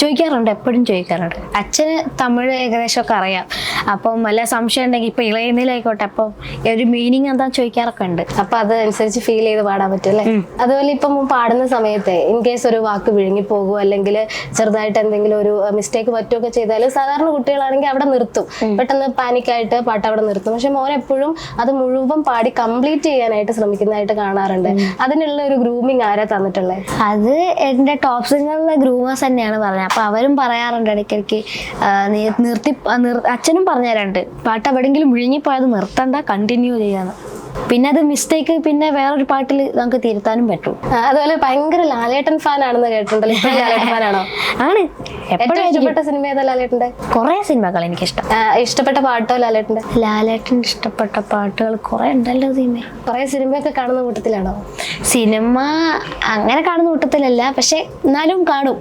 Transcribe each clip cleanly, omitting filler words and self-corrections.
ചോദിക്കാറുണ്ട്, എപ്പോഴും ചോദിക്കാറുണ്ട്. അച്ഛന് തമിഴ് ഏകദേശമൊക്കെ അറിയാം. അപ്പം വല്ല സംശയം ഉണ്ടെങ്കിൽ ഇപ്പൊ ഇളയനിലായിക്കോട്ടെ, അപ്പം ഒരു മീനിങ് എന്താ ചോദിക്കാറൊക്കെ ഉണ്ട്. അപ്പൊ അതനുസരിച്ച് ഫീൽ ചെയ്ത് പാടാൻ പറ്റും അല്ലേ? അതുപോലെ ഇപ്പം പാടുന്ന സമയത്ത് ഇൻ കേസ് ഒരു വാക്ക് വിഴുങ്ങി പോകുമോ അല്ലെങ്കിൽ ചെറുതായിട്ട് എന്തെങ്കിലും ഒരു മിസ്റ്റേക്ക് പറ്റുകയൊക്കെ ചെയ്താൽ സാധാരണ കുട്ടികളാണെങ്കിൽ അവിടെ നിർത്തും, പെട്ടെന്ന് പാനിക്കായിട്ട് പാട്ട് അവിടെ നിർത്തും. പക്ഷെ മോൻ എപ്പോഴും അത് മുഴുവൻ പാടി കംപ്ലീറ്റ് ചെയ്യാനായിട്ട് ശ്രമിക്കുന്നതായിട്ട് കാണാറുണ്ട്. അതിനുള്ള ഒരു ഗ്രൂമിങ് ആരാ തന്നിട്ടുള്ളത്? അത് എന്റെ ടോപ്പ് സിംഗറിലെ ഗ്രൂമേഴ്സ് തന്നെയാണ് പറഞ്ഞത്. അപ്പൊ അവരും പറയാറുണ്ട് ഇടയ്ക്കിടയ്ക്ക് അച്ഛനും പറഞ്ഞു തരാറുണ്ട്, പാട്ട് എവിടെയെങ്കിലും വിഴുങ്ങിപ്പോയത് നിർത്തണ്ട, കണ്ടിന്യൂ ചെയ്യാന്ന്. പിന്നെ അത് മിസ്റ്റേക്ക് പിന്നെ വേറൊരു പാട്ടിൽ നമുക്ക് തിരുത്താനും പറ്റും. അതുപോലെ ഭയങ്കര ലാലേട്ടൻ ഫാൻ ആണെന്ന് കേട്ടിട്ടുണ്ടല്ലോ. ഇപ്പൊ ലാലേട്ടൻ ഫാൻ ആണോ? ആണ്. എപ്പോഴും ഇഷ്ടപ്പെട്ട സിനിമ ഏതാ ലാലേട്ടന്റെ? കുറെ സിനിമകൾ എനിക്കിഷ്ടം. ഇഷ്ടപ്പെട്ട പാട്ടോ ലാലേട്ടന്റെ? ലാലേട്ടന്റെ ഇഷ്ടപ്പെട്ട പാട്ടുകൾ കുറെ ഉണ്ടല്ലോ. കുറെ സിനിമയൊക്കെ കാണുന്ന കൂട്ടത്തിലാണോ? സിനിമ അങ്ങനെ കാണുന്ന കൂട്ടത്തിലല്ല, പക്ഷെ എന്നാലും കാണും.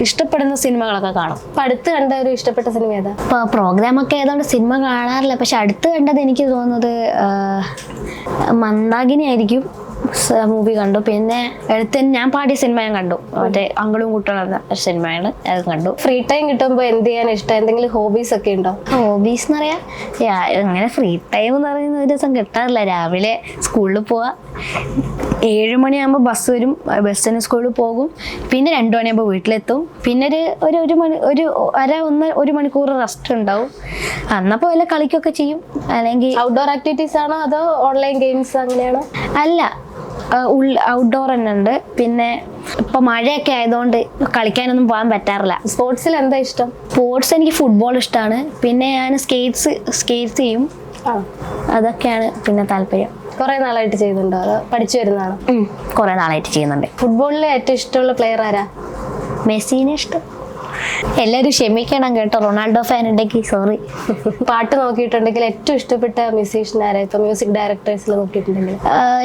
ഇഷ്ടപ്പെടുന്ന സിനിമകളൊക്കെ കാണും. അപ്പൊ അടുത്ത് കണ്ട ഒരു ഇഷ്ടപ്പെട്ട സിനിമ ഏതാ? ഇപ്പൊ പ്രോഗ്രാമൊക്കെ ആയതുകൊണ്ട് സിനിമ കാണാറില്ല, പക്ഷെ അടുത്ത് കണ്ടത് എനിക്ക് തോന്നുന്നത് മന്ദാകിനി ആയിരിക്കും. മൂവി കണ്ടു. പിന്നെ ഞാൻ പാടിയ സിനിമ ഞാൻ കണ്ടു, മറ്റേ അങ്കളും കുട്ടികളും സിനിമയാണ്, അത് കണ്ടു. ഫ്രീ ടൈം കിട്ടുമ്പോൾ എന്ത് ചെയ്യാൻ ഇഷ്ടം? എന്തെങ്കിലും ഹോബീസ് ഒക്കെ ഉണ്ടോ? ഹോബീസ് എന്ന് പറയാ അങ്ങനെ ഫ്രീ ടൈം എന്ന് പറയുന്ന ഒരു ദിവസം കിട്ടാറില്ല. രാവിലെ സ്കൂളിൽ പോവാ, 7 മണിയാകുമ്പോൾ ബസ് വരും, ബസ്സിന് സ്കൂളിൽ പോകും. പിന്നെ 2 മണിയാകുമ്പോൾ വീട്ടിലെത്തും. പിന്നെ ഒരു മണിക്കൂർ റെസ്റ്റ് ഉണ്ടാവും. അന്നപ്പോൾ വല്ല കളിക്കൊക്കെ ചെയ്യും. അല്ലെങ്കിൽ ഔട്ട്ഡോർ ആക്ടിവിറ്റീസ് ആണോ അതോ ഓൺലൈൻ ഗെയിംസ് അങ്ങനെയാണോ? അല്ല, ഔട്ട്ഡോർ തന്നെ ഉണ്ട്. പിന്നെ ഇപ്പൊ മഴയൊക്കെ ആയതുകൊണ്ട് കളിക്കാനൊന്നും പോകാൻ പറ്റാറില്ല. സ്പോർട്സിൽ എന്താ ഇഷ്ടം? സ്പോർട്സ് എനിക്ക് ഫുട്ബോൾ ഇഷ്ടമാണ്. പിന്നെ ഞാൻ സ്കേറ്റ്സ് ചെയ്യും. അതൊക്കെയാണ് പിന്നെ താല്പര്യം. കുറെ നാളായിട്ട് ചെയ്യുന്നുണ്ടോ അതോ പഠിച്ചു വരുന്നതാണോ? കുറെ നാളായിട്ട് ചെയ്യുന്നുണ്ട്. ഫുട്ബോളിലെ ഏറ്റവും ഇഷ്ടമുള്ള പ്ലെയർ ആരാ? മെസ്സിനെ ഇഷ്ടം. എല്ലാരും ക്ഷമിക്കണം കേട്ടോ, റൊണാൾഡോ ഫാൻ ഉണ്ടെങ്കിൽ സോറി. പാട്ട് നോക്കിയിട്ടുണ്ടെങ്കിൽ ഏറ്റവും ഇഷ്ടപ്പെട്ട മ്യൂസീഷ്യൻ ആരാ? ഇപ്പൊ മ്യൂസിക് ഡയറക്ടേഴ്സിൽ നോക്കിയിട്ടുണ്ടെങ്കിൽ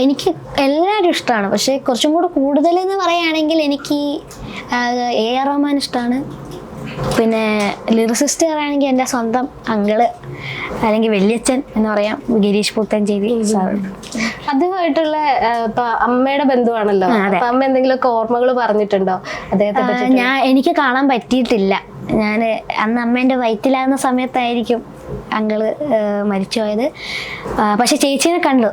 എനിക്ക് എല്ലാവരും ഇഷ്ടമാണ്. പക്ഷെ കുറച്ചും കൂടെ കൂടുതൽ എന്ന് പറയുകയാണെങ്കിൽ എനിക്ക് AR റഹ്മാൻ ഇഷ്ടമാണ്. പിന്നെ ലിറിസിസ്റ്റ് പറയുകയാണെങ്കിൽ എൻ്റെ സ്വന്തം അങ്കിള് അല്ലെങ്കിൽ വല്യച്ഛൻ എന്ന് പറയാം, ഗിരീഷ് പുത്തഞ്ചേരി സാർ. അതുമായിട്ടുള്ള ഇപ്പൊ അമ്മയുടെ ബന്ധുവാണല്ലോ, അപ്പൊ അമ്മ എന്തെങ്കിലുമൊക്കെ ഓർമ്മകൾ പറഞ്ഞിട്ടുണ്ടോ അദ്ദേഹത്തെ? എനിക്ക് കാണാൻ പറ്റിയിട്ടില്ല. അന്ന് അമ്മേന്റെ വയറ്റിലാകുന്ന സമയത്തായിരിക്കും അങ്കിള് മരിച്ചുപോയത്. പക്ഷെ ചേച്ചീനെ കണ്ടു,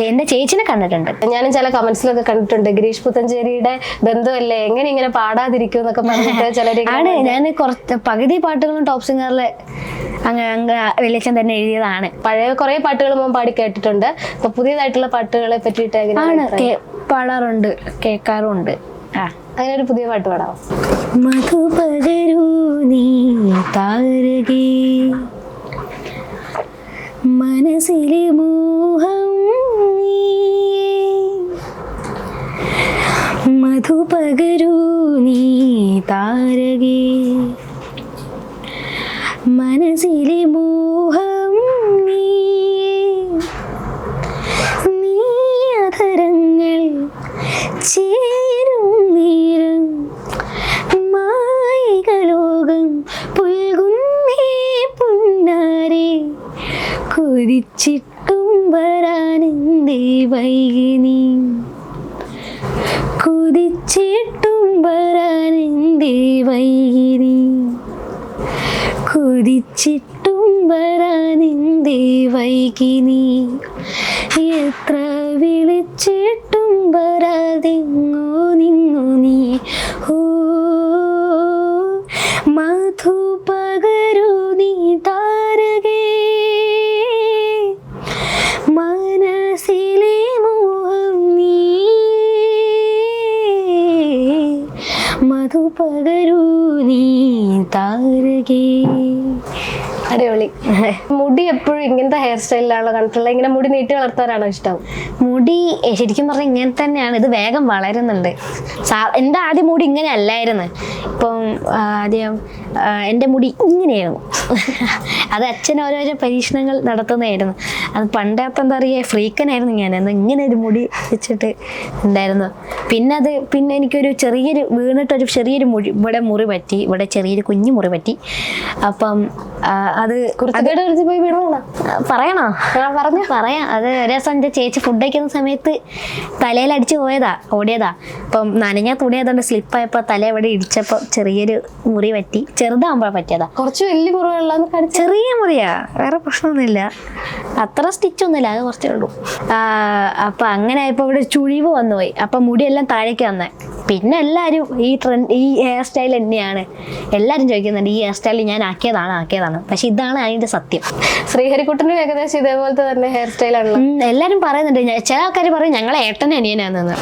എന്റെ ചേച്ചിനെ കണ്ടിട്ടുണ്ട്. ഞാനും ചില കമന്റ്സിലൊക്കെ കണ്ടിട്ടുണ്ട്, ഗിരീഷ് പുത്തഞ്ചേരിയുടെ ബന്ധുവല്ലേ, എങ്ങനെ ഇങ്ങനെ പാടാതിരിക്കും എന്നൊക്കെ പറഞ്ഞിട്ട് ചിലര്. ഞാൻ പകുതി പാട്ടുകളും ടോപ്പ് സിംഗറിലെ വലിയച്ഛൻ തന്നെ എഴുതിയതാണ്. പഴയ കുറെ പാട്ടുകൾ മോൻ പാടി കേട്ടിട്ടുണ്ട്. അപ്പൊ പുതിയതായിട്ടുള്ള പാട്ടുകളെ പറ്റിയിട്ട് പാടാറുണ്ട്, കേൾക്കാറുണ്ട്. അങ്ങനെ ഒരു പുതിയ പാട്ട് പാടാം. മധുപകരൂ നീ താരകേ, മനസ്സിലെ മോഹം മധുപകരൂ നീ താരകേ, മനസ്സിലെ മോഹം നീ അധരങ്ങൾ ചേരും നേരം മായികലോകം പുൽകുന്നേ പുന്നാരെ, കൊതിച്ചിട്ടും വരാനെന്തേ വൈകിനി, കൊതിച്ചിട്ടും വരാനെന്തേ വൈകിനി, കൊതിച്ചിട്ടും വരാനെന്തേ വൈകിനി, എത്ര വിളിച്ചിട്ടും വരാതെങ്ങോ നിന്നു നീ. ഓ മധു പകരൂ നീ താരകേ, മനസ്സിലെ മോഹം നീ, മധു പകരൂ നീ താരകേ. അടിപൊളി. മുടി എപ്പോഴും ഇങ്ങനത്തെ ഹെയർ സ്റ്റൈലിലാണോ കണ്ടിട്ടുള്ളത്? ഇങ്ങനെ മുടി നീട്ടി വളർത്താനാണോ ഇഷ്ടം? മുടി ശരിക്കും പറഞ്ഞാൽ ഇങ്ങനെ തന്നെയാണ്. ഇത് വേഗം വളരുന്നുണ്ട്. എൻ്റെ ആദ്യം മുടി ഇങ്ങനെ അല്ലായിരുന്നു. ഇപ്പം ആദ്യം എൻ്റെ മുടി ഇങ്ങനെയായിരുന്നു. അത് അച്ഛൻ ഓരോരോ പരീക്ഷണങ്ങൾ നടത്തുന്നതായിരുന്നു. അത് പണ്ടത്തെ എന്താ പറയുക, ഫ്രീക്കനായിരുന്നു ഞാൻ. ഇങ്ങനെ ഒരു മുടി വെച്ചിട്ട് ഉണ്ടായിരുന്നു. പിന്നെ എനിക്കൊരു ചെറിയൊരു വീണിട്ടൊരു ചെറിയൊരു ഇവിടെ മുറി പറ്റി, ഇവിടെ ചെറിയൊരു കുഞ്ഞു മുറി പറ്റി. അപ്പം അത് കുരുത്തക്കേട് കളിച്ച് പോയി വീണതാണോ? പറയണോ? പറഞ്ഞു. പറയാം. അത് ഒരു ദിവസം എൻ്റെ ചേച്ചി ഫുഡ് കഴിക്കുന്ന സമയത്ത് തലയിലടിച്ച് ഓടിയതാ. അപ്പം നനഞ്ഞ തുണിയായതുകൊണ്ട് സ്ലിപ്പായപ്പോൾ തല എവിടെ ഇടിച്ചപ്പോൾ ചെറിയൊരു മുറി പറ്റി. ചെറുതാകുമ്പോൾ പറ്റിയതാ. കുറച്ച് വലിയ മുറിവുള്ളതെന്ന് കാണിച്ചു. ചെറിയ മുറിയാ, വേറെ പ്രശ്നമൊന്നുമില്ല. അത്ര സ്റ്റിച്ചൊന്നുമില്ല, അത് കുറച്ചേ ഉള്ളൂ. അപ്പം അങ്ങനെ ആയപ്പോൾ ഇവിടെ ചുഴിവ് വന്നുപോയി. അപ്പം മുടിയെല്ലാം താഴേക്ക് വന്നേ. പിന്നെ എല്ലാവരും ഈ ഹെയർ സ്റ്റൈൽ തന്നെയാണ് എല്ലാവരും ചോദിക്കുന്നുണ്ട്, ഈ ഹെയർ സ്റ്റൈൽ ഞാൻ ആക്കിയതാണ്. പക്ഷെ ഇതാണ് അതിൻ്റെ സത്യം. ശ്രീഹരിക്കുട്ടനും ഏകദേശം ഇതേപോലത്തെ തന്നെ ഹെയർ സ്റ്റൈലാണല്ലോ. എല്ലാവരും പറയുന്നുണ്ട്. ചില ആൾക്കാർ പറയും ഞങ്ങളെ ഏട്ടനും അനിയനാണെന്ന്,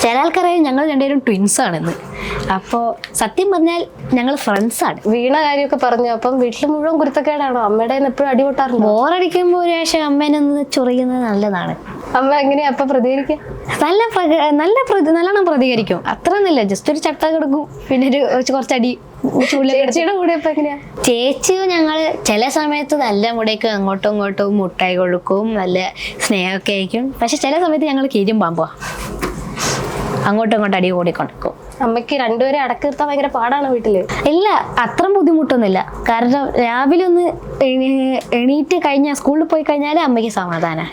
ചില ആൾക്കാർ ഞങ്ങൾ രണ്ടുപേരും ട്വിൻസ് ആണെന്ന്. അപ്പോൾ സത്യം പറഞ്ഞാൽ ഞങ്ങൾ ഫ്രണ്ട്സാണ്. വീണ കാര്യമൊക്കെ പറഞ്ഞു. അപ്പം വീട്ടിൽ മുഴുവൻ കുരുത്തക്കേടാണോ? അമ്മയുടെ എപ്പോഴും അടിപൊട്ടാറുണ്ടോ? ബോറടിക്കുമ്പോൾ ഒരു പ്രാവശ്യം അമ്മേനൊന്ന് ചൊറിയുന്നത് നല്ലതാണ്. അമ്മ എങ്ങനെയാ അപ്പൊ പ്രതികരിക്കുക? നല്ലോണം പ്രതികരിക്കും. അത്ര ഒന്നുമില്ല, ജസ്റ്റ് ഒരു ചട്ട കിടക്കും, പിന്നെ കുറച്ചടി. ചേച്ചിയുടെ കൂടെ ഇപ്പൊ എങ്ങനെയാ? ചേച്ചിയും ഞങ്ങള് ചില സമയത്ത് നല്ല മുടയ്ക്ക് അങ്ങോട്ടും ഇങ്ങോട്ടും മുട്ടായി കൊടുക്കും, നല്ല സ്നേഹമൊക്കെ ആയിരിക്കും. പക്ഷെ ചില സമയത്ത് ഞങ്ങൾ കീരും പാമ്പോ അങ്ങോട്ടും ഇങ്ങോട്ടും അടി കൂടിക്കൊണ്ടിരിക്കും. അമ്മയ്ക്ക് രണ്ടുപേരെ അടക്കി നിർത്താൻ ഭയങ്കര പാടാണ് വീട്ടില്? ഇല്ല, അത്ര ബുദ്ധിമുട്ടൊന്നുമില്ല. കാരണം രാവിലെ ഒന്ന് എണീറ്റ് കഴിഞ്ഞാൽ സ്കൂളിൽ പോയി കഴിഞ്ഞാൽ അമ്മയ്ക്ക് സമാധാനം.